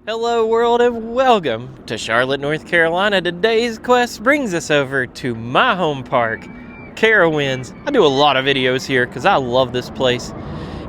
Hello world and welcome to Charlotte, North Carolina. Today's quest brings us over to my home park, Carowinds. I do a lot of videos here because I love this place.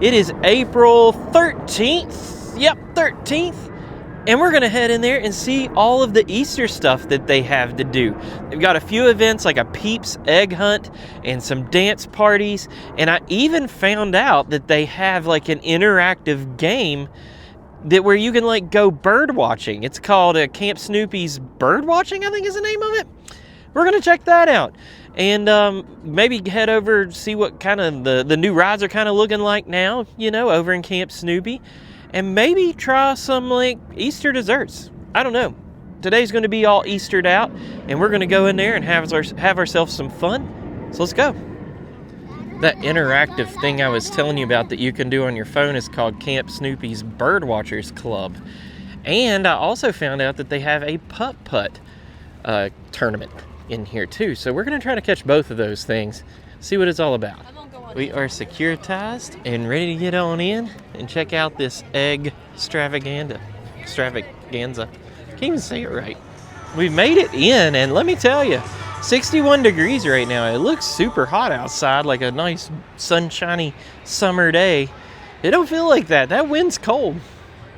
It is April 13th. Yep, 13th. And we're going to head in there and see all of the Easter stuff that they have to do. They've got a few events like a Peeps egg hunt and some dance parties. And I even found out that they have like an interactive game that where you can like go bird watching. It's called Camp Snoopy's Bird Watching, I think is the name of it. We're going to check that out. And maybe head over, see what kind of the new rides are kind of looking like now, you know, over in Camp Snoopy. And maybe try some like Easter desserts. I don't know. Today's going to be all Eastered out, and we're going to go in there and have ourselves some fun. So let's go. That interactive thing I was telling you about that you can do on your phone is called Camp Snoopy's Bird Watchers Club. And I also found out that they have a putt-putt tournament in here too. So we're going to try to catch both of those things, see what it's all about. We are securitized and ready to get on in and check out this egg extravaganza. Can't even say it right. We've made it in, and let me tell you, 61 degrees right now. It looks super hot outside, like a nice sunshiny summer day. It don't feel like that. That wind's cold.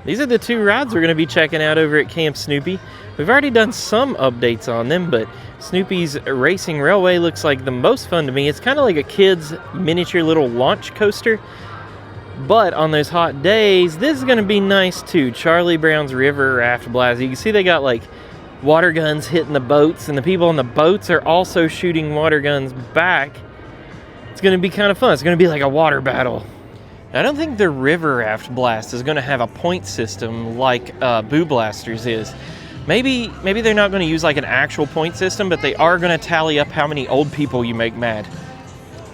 These are the two rides we're going to be checking out over at Camp Snoopy. We've already done some updates on them, but Snoopy's Racing Railway looks like the most fun to me. It's kind of like a kid's miniature little launch coaster. But on those hot days, this is going to be nice too. Charlie Brown's River Raft Blast. You can see they got like water guns hitting the boats, and the people on the boats are also shooting water guns back. It's going to be kind of fun. It's going to be like a water battle. I don't think the River Raft Blast is going to have a point system like Boo Blasters is. Maybe they're not going to use like an actual point system, but they are going to tally up how many old people you make mad.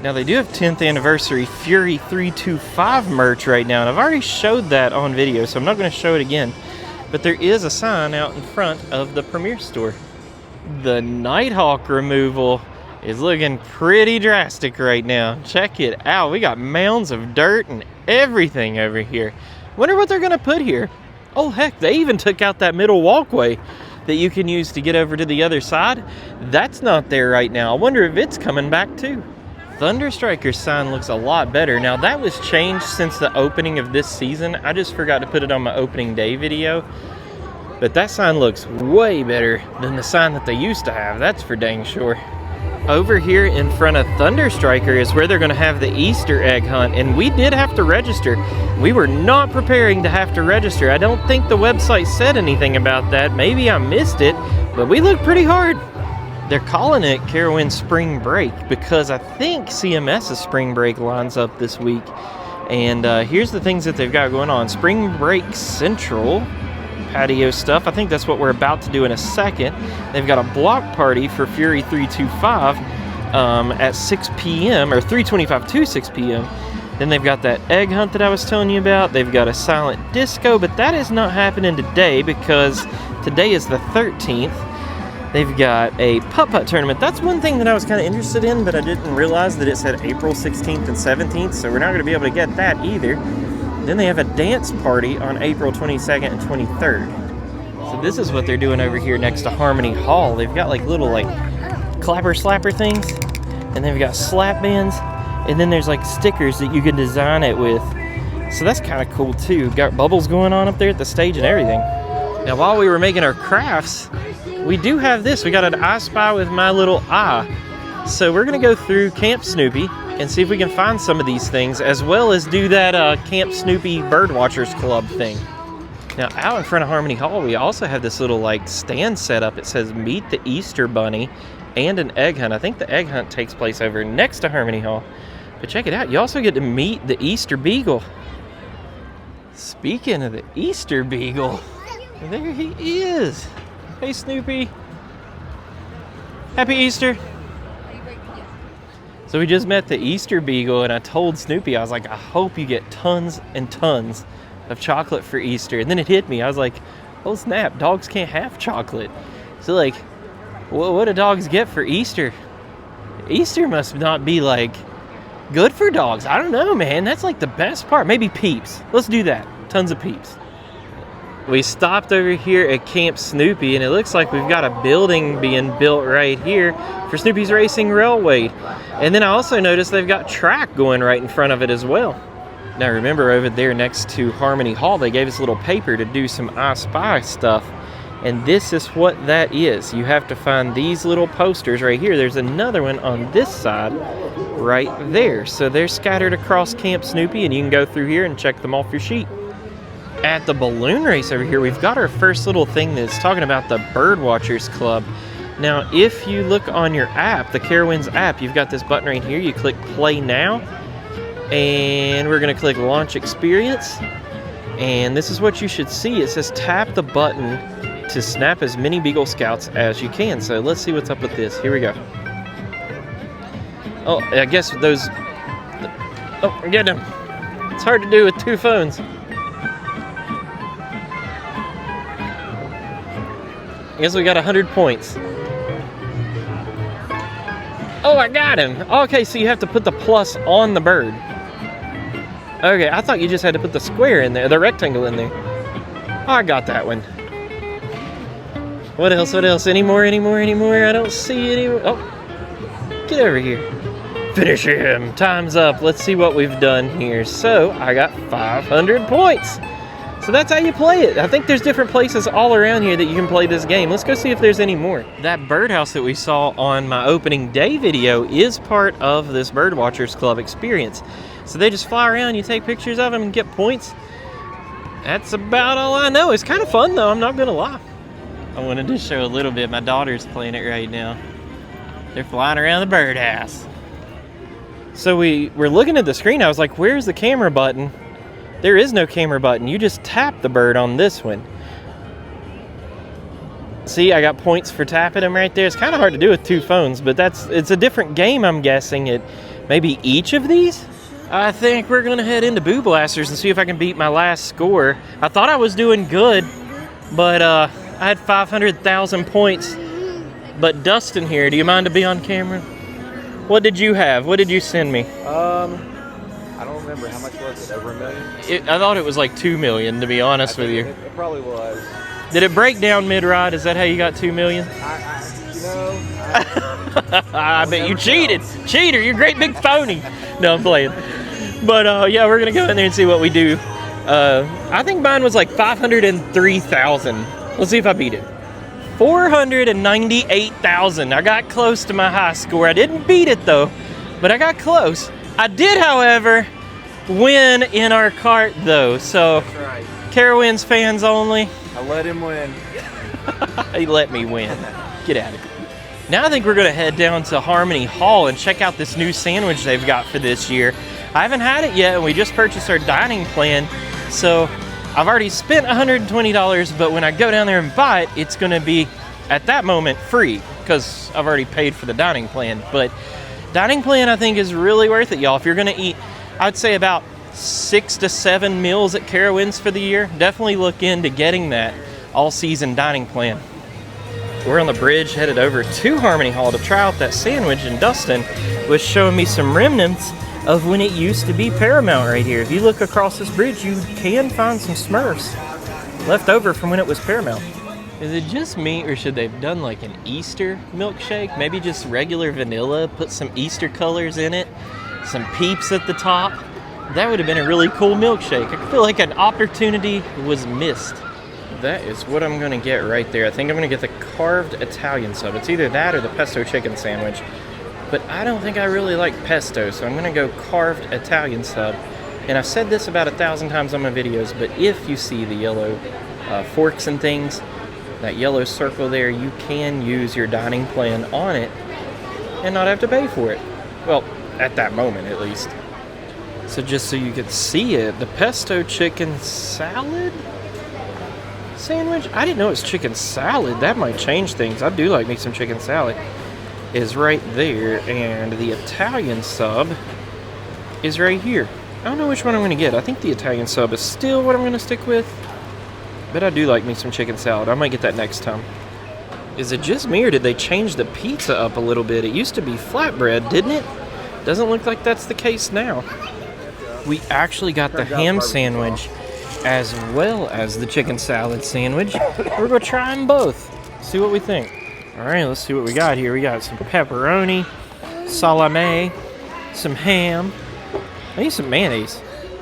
Now they do have 10th anniversary Fury 325 merch right now, and I've already showed that on video, so I'm not going to show it again. But there is a sign out in front of the Premier store. The Nighthawk removal is looking pretty drastic right now. Check it out. We got mounds of dirt and everything over here. Wonder what they're going to put here. Oh heck, they even took out that middle walkway that you can use to get over to the other side. That's not there right now. I wonder if it's coming back too. Thunderstriker's sign looks a lot better. Now that was changed since the opening of this season. I just forgot to put it on my opening day video. But that sign looks way better than the sign that they used to have. That's for dang sure. Over here in front of Thunderstriker is where they're going to have the Easter egg hunt. And we did have to register. We were not preparing to have to register. I don't think the website said anything about that. Maybe I missed it, but we looked pretty hard. They're calling it Carowinds Spring Break because I think CMS's Spring Break lines up this week. And here's the things that they've got going on. Spring Break Central patio stuff. I think that's what we're about to do in a second. They've got a block party for Fury 325 at 6 p.m. or 3:25 to 6 p.m. Then they've got that egg hunt that I was telling you about. They've got a silent disco, but that is not happening today because today is the 13th. They've got a putt-putt tournament. That's one thing that I was kind of interested in, but I didn't realize that it said April 16th and 17th, so we're not going to be able to get that either. Then they have a dance party on April 22nd and 23rd. So this is what they're doing over here next to Harmony Hall. They've got like little like clapper-slapper things, and they've got slap bands, and then there's like stickers that you can design it with. So that's kind of cool too. Got bubbles going on up there at the stage and everything. Now while we were making our crafts, we do have this. We got an I Spy with my little eye. So we're going to go through Camp Snoopy and see if we can find some of these things, as well as do that Camp Snoopy Bird Watchers Club thing. Now out in front of Harmony Hall, we also have this little like stand set up. It says Meet the Easter Bunny and an egg hunt. I think the egg hunt takes place over next to Harmony Hall. But check it out. You also get to meet the Easter Beagle. Speaking of the Easter Beagle, there he is. Hey Snoopy. Happy Easter. So we just met the Easter Beagle, and I told Snoopy, I was like, I hope you get tons and tons of chocolate for Easter. And then it hit me. I was like, oh snap, dogs can't have chocolate. So like, what do dogs get for Easter? Easter must not be like good for dogs. I don't know, man. That's like the best part. Maybe Peeps. Let's do that. Tons of Peeps. We stopped over here at Camp Snoopy, and it looks like we've got a building being built right here for Snoopy's Racing Railway. And then I also noticed they've got track going right in front of it as well. Now remember, over there next to Harmony Hall, they gave us a little paper to do some I Spy stuff. And this is what that is. You have to find these little posters right here. There's another one on this side right there. So they're scattered across Camp Snoopy, and you can go through here and check them off your sheet. At the balloon race over here, we've got our first little thing that's talking about the Bird Watchers Club. Now, if you look on your app, the Carowinds app, you've got this button right here. You click Play Now, and we're going to click Launch Experience. And this is what you should see. It says tap the button to snap as many Beagle Scouts as you can. So let's see what's up with this. Here we go. Oh, I guess those... Oh, I'm getting them. It's hard to do with two phones. I guess we got 100 points. Oh, I got him. Okay, so you have to put the plus on the bird. Okay, I thought you just had to put the square in there, the rectangle in there. Oh, I got that one. What else? What else? Any more? Any more? Any more? I don't see any more. Oh, get over here. Finish him. Time's up. Let's see what we've done here. So, I got 500 points. So that's how you play it. I think there's different places all around here that you can play this game. Let's go see if there's any more. That birdhouse that we saw on my opening day video is part of this Bird Watchers Club experience. So they just fly around, you take pictures of them and get points. That's about all I know. It's kind of fun though, I'm not gonna lie. I wanted to show a little bit. My daughter's playing it right now. They're flying around the birdhouse. So we were looking at the screen. I was like, where's the camera button? There is no camera button. You just tap the bird on this one. See, I got points for tapping them right there. It's kind of hard to do with two phones, but it's a different game, I'm guessing. It maybe each of these? I think we're going to head into Boo Blasters and see if I can beat my last score. I thought I was doing good, but I had 500,000 points. But Dustin here, do you mind to be on camera? What did you have? What did you send me? I don't remember. How much was it? Over $1 million? I thought it was like 2 million, to be honest with you. It probably was. Did it break down mid-ride? Is that how you got 2 million? I bet you cheated. Cheater, you're a great big phony. No, I'm playing. But yeah, we're going to go in there and see what we do. I think mine was like 503,000. Let's see if I beat it. 498,000. I got close to my high score. I didn't beat it though, but I got close. I did, however, win in our cart though. So, that's right. Carowinds fans only. I let him win. He let me win. Get out of here. Now I think we're going to head down to Harmony Hall and check out this new sandwich they've got for this year. I haven't had it yet, and we just purchased our dining plan. So I've already spent $120, but when I go down there and buy it, it's going to be, at that moment, free, because I've already paid for the dining plan. But dining plan, I think, is really worth it, y'all. If you're going to eat, I'd say about 6 to 7 meals at Carowinds for the year, definitely look into getting that all-season dining plan. We're on the bridge headed over to Harmony Hall to try out that sandwich, and Dustin was showing me some remnants of when it used to be Paramount right here. If you look across this bridge, you can find some Smurfs left over from when it was Paramount. Is it just me, or should they have done like an Easter milkshake? Maybe just regular vanilla, put some Easter colors in it, some peeps at the top. That would have been a really cool milkshake. I feel like an opportunity was missed. That is what I'm gonna get right there. I think I'm gonna get the carved Italian sub. It's either that or the pesto chicken sandwich. But I don't think I really like pesto, so I'm gonna go carved Italian sub. And I've said this about 1,000 times on my videos, but if you see the yellow forks and things, that yellow circle there, you can use your dining plan on it and not have to pay for it. Well, at that moment at least. So just so you could see it, the pesto chicken salad sandwich? I didn't know it was chicken salad. That might change things. I do like me some chicken salad. Is right there, and the Italian sub is right here. I don't know which one I'm going to get. I think the Italian sub is still what I'm going to stick with, but I do like me some chicken salad. I might get that next time. Is it just me, or did they change the pizza up a little bit? It used to be flatbread, didn't it? Doesn't look like that's the case now. We actually got the ham sandwich as well as the chicken salad sandwich. We're gonna try them both, see what we think. All right, let's see what we got here. We got some pepperoni, salami, some ham, I need some mayonnaise.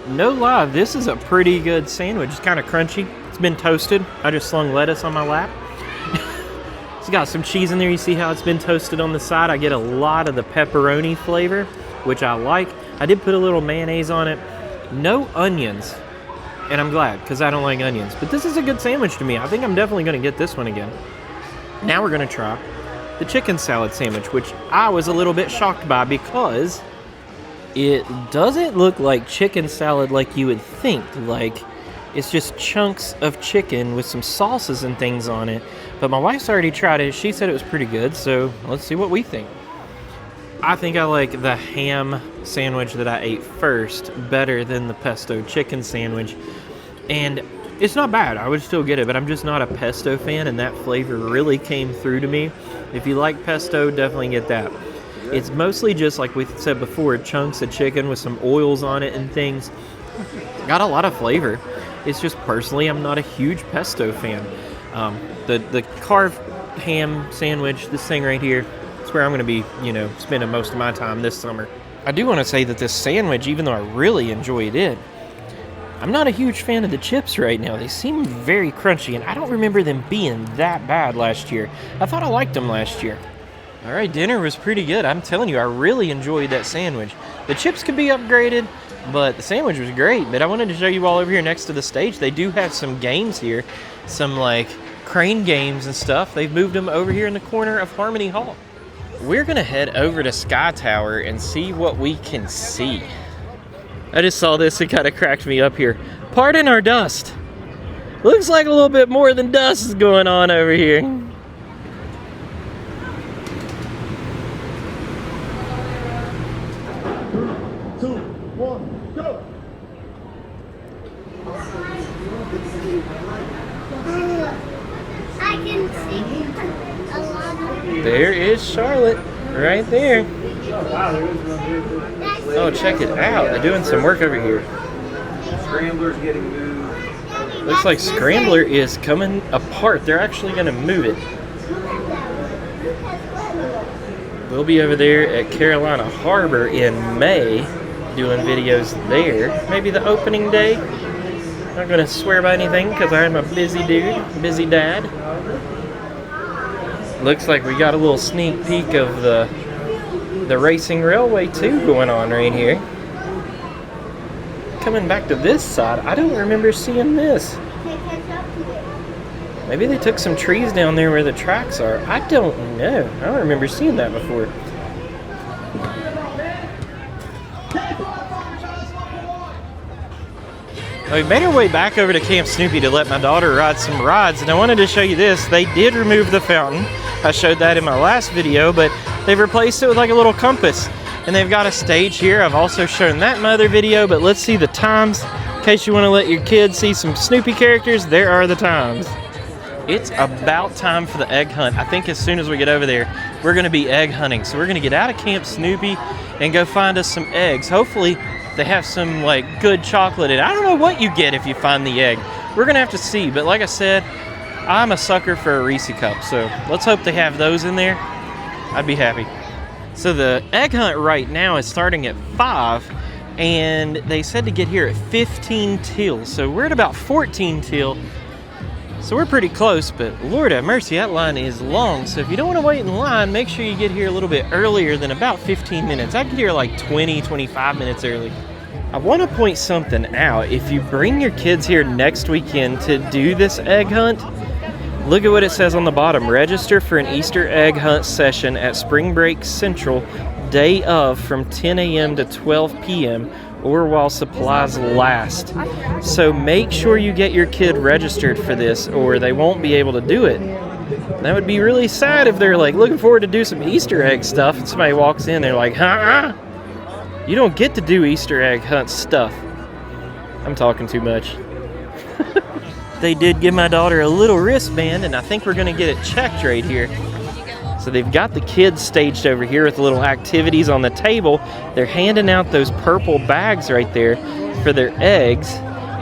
No lie, this is a pretty good sandwich. It's kind of crunchy. It's been toasted. I just slung lettuce on my lap. It's got some cheese in there. You see how it's been toasted on the side? I get a lot of the pepperoni flavor, which I like. I did put a little mayonnaise on it. No onions, and I'm glad, because I don't like onions. But this is a good sandwich to me. I think I'm definitely going to get this one again. Now we're going to try the chicken salad sandwich, which I was a little bit shocked by because it doesn't look like chicken salad like you would think. Like, it's just chunks of chicken with some sauces and things on it. But my wife's already tried it. She said it was pretty good, so let's see what we think. I think I like the ham sandwich that I ate first better than the pesto chicken sandwich. And it's not bad. I would still get it, but I'm just not a pesto fan, and that flavor really came through to me. If you like pesto, definitely get that. It's mostly just, like we said before, chunks of chicken with some oils on it and things. Got a lot of flavor. It's just, personally, I'm not a huge pesto fan. The carved ham sandwich, this thing right here, it's where I'm going to be, spending most of my time this summer. I do want to say that this sandwich, even though I really enjoyed it, I'm not a huge fan of the chips right now. They seem very crunchy, and I don't remember them being that bad last year. I thought I liked them last year. All right, dinner was pretty good. I'm telling you, I really enjoyed that sandwich. The chips could be upgraded, but the sandwich was great. But I wanted to show you all over here next to the stage. They do have some games here, some like crane games and stuff. They've moved them over here in the corner of Harmony Hall. We're gonna head over to Sky Tower and see what we can see. I just saw this, it kind of cracked me up here. Pardon our dust. Looks like a little bit more than dust is going on over here. 2, 1, go! I can see a lot of... There is Charlotte, right there. Oh, check it out. They're doing some work over here. Scrambler's getting moved. Looks like Scrambler is coming apart. They're actually going to move it. We'll be over there at Carolina Harbor in May doing videos there. Maybe the opening day. Not going to swear by anything because I'm a busy dude, busy dad. Looks like we got a little sneak peek of the racing railway too going on right here. Coming back to this side, I don't remember seeing this. Maybe they took some trees down there where the tracks are. I don't know. I don't remember seeing that before. We made our way back over to Camp Snoopy to let my daughter ride some rides, and I wanted to show you this. They did remove the fountain. I showed that in my last video, but they've replaced it with like a little compass, and they've got a stage here. I've also shown that in my other video, but let's see the times. In case you want to let your kids see some Snoopy characters, there are the times. It's about time for the egg hunt. I think as soon as we get over there, we're going to be egg hunting. So we're going to get out of Camp Snoopy and go find us some eggs. Hopefully they have some like good chocolate in it. I don't know what you get if you find the egg. We're going to have to see. But like I said, I'm a sucker for a Reese cup. So let's hope they have those in there. I'd be happy. So the egg hunt right now is starting at 5. And they said to get here at 15 till. So we're at about 14 till. So we're pretty close, but Lord have mercy, that line is long. So if you don't want to wait in line, make sure you get here a little bit earlier than about 15 minutes. I get here like 20, 25 minutes early. I want to point something out. If you bring your kids here next weekend to do this egg hunt, look at what it says on the bottom. Register for an Easter egg hunt session at Spring Break Central, day of, from 10 a.m. to 12 p.m. or while supplies last. So make sure you get your kid registered for this or they won't be able to do it. That would be really sad if they're like looking forward to do some Easter egg stuff and somebody walks in, they're like, huh? You don't get to do Easter egg hunt stuff. I'm talking too much. They did give my daughter a little wristband, and I think we're gonna get it checked right here. So they've got the kids staged over here with the little activities on the table. They're handing out those purple bags right there for their eggs.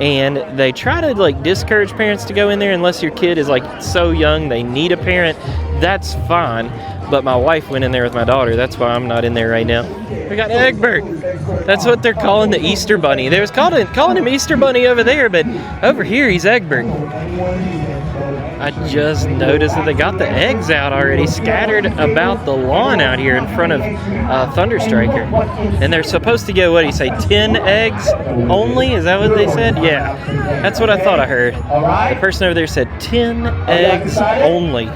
And they try to like discourage parents to go in there unless your kid is like so young they need a parent. That's fine. But my wife went in there with my daughter. That's why I'm not in there right now. We got Egbert. That's what they're calling the Easter Bunny. They was calling him Easter Bunny over there, but over here he's Egbert. I just noticed that they got the eggs out already, scattered about the lawn out here in front of Thunderstriker. And they're supposed to go, what do you say, 10 eggs only? Is that what they said? Yeah, that's what I thought I heard. The person over there said 10 eggs only.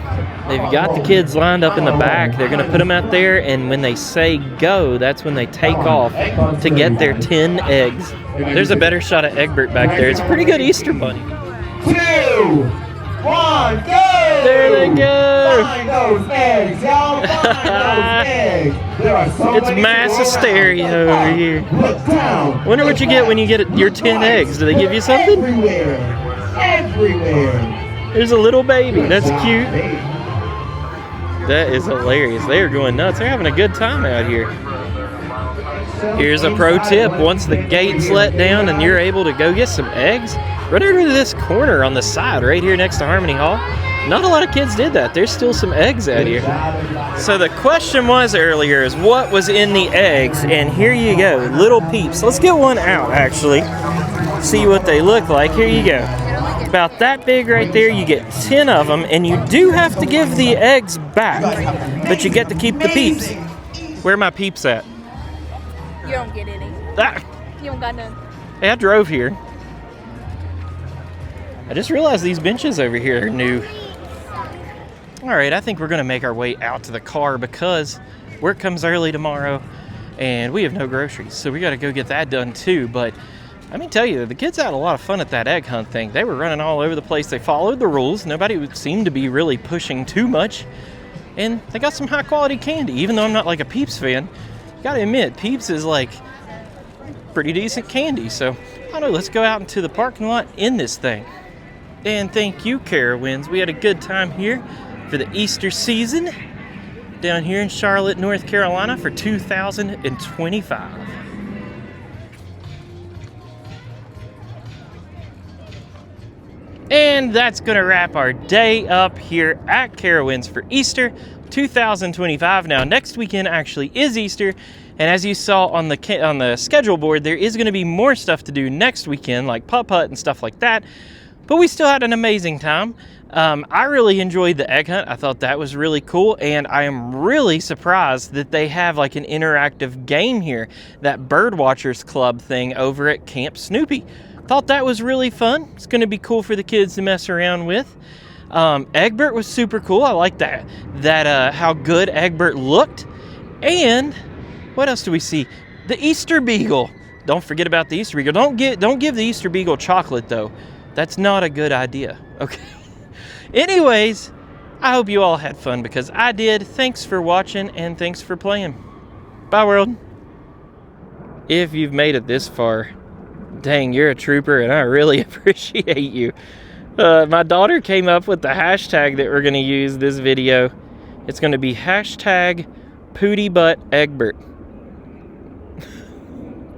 They've got the kids lined up in the back. They're going to put them out there, and when they say go, that's when they take off to get their 10 eggs. There's a better shot of Egbert back there. It's a pretty good Easter Bunny. 2, 1, go! There they go! Find those eggs, y'all! Find those eggs! There are so It's many mass to go hysteria around. over here. Look down. Wonder what you get when you get your 10 eggs. Do they give you something? Everywhere. Everywhere. There's a little baby. That's cute. That is hilarious. They are going nuts. They're having a good time out here. Here's a pro tip. Once the gate's let down and you're able to go get some eggs, run over to this corner on the side right here next to Harmony Hall. Not a lot of kids did that. There's still some eggs out here. So the question was earlier is what was in the eggs, and here you go, little peeps. Let's get one out actually. See what they look like. Here you go. About that big right there. You get 10 of them, and you do have to give the eggs back, but you get to keep the peeps. Where are my peeps at? You don't get any. Ah, You don't got none. hey, I drove here. I just realized these benches over here are new. All right, I think we're going to make our way out to the car because work comes early tomorrow, and we have no groceries, so we got to go get that done too. But let me tell you, the kids had a lot of fun at that egg hunt thing. They were running all over the place. They followed the rules. Nobody seemed to be really pushing too much. And they got some high quality candy, even though I'm not like a Peeps fan. Gotta admit, Peeps is like pretty decent candy. So, I don't know, let's go out into the parking lot in this thing. And thank you, Carowinds. We had a good time here for the Easter season down here in Charlotte, North Carolina for 2025. And that's going to wrap our day up here at Carowinds for Easter 2025. Now, next weekend actually is Easter, and as you saw on the schedule board, there is going to be more stuff to do next weekend, like putt-putt and stuff like that. But we still had an amazing time. I really enjoyed the egg hunt. I thought that was really cool, and I am really surprised that they have like an interactive game here, that Bird Watchers Club thing over at Camp Snoopy. Thought that was really fun. It's going to be cool for the kids to mess around with. Egbert was super cool. I like that how good Egbert looked. And what else do we see? The Easter Beagle. Don't forget about the Easter Beagle. Don't give the Easter Beagle chocolate though. That's not a good idea. Okay. Anyways, I hope you all had fun because I did. Thanks for watching and thanks for playing. Bye, world. If you've made it this far, dang, you're a trooper, and I really appreciate you. My daughter came up with the hashtag that we're going to use this video. It's going to be hashtag PootieButtEgbert.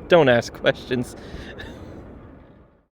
Don't ask questions.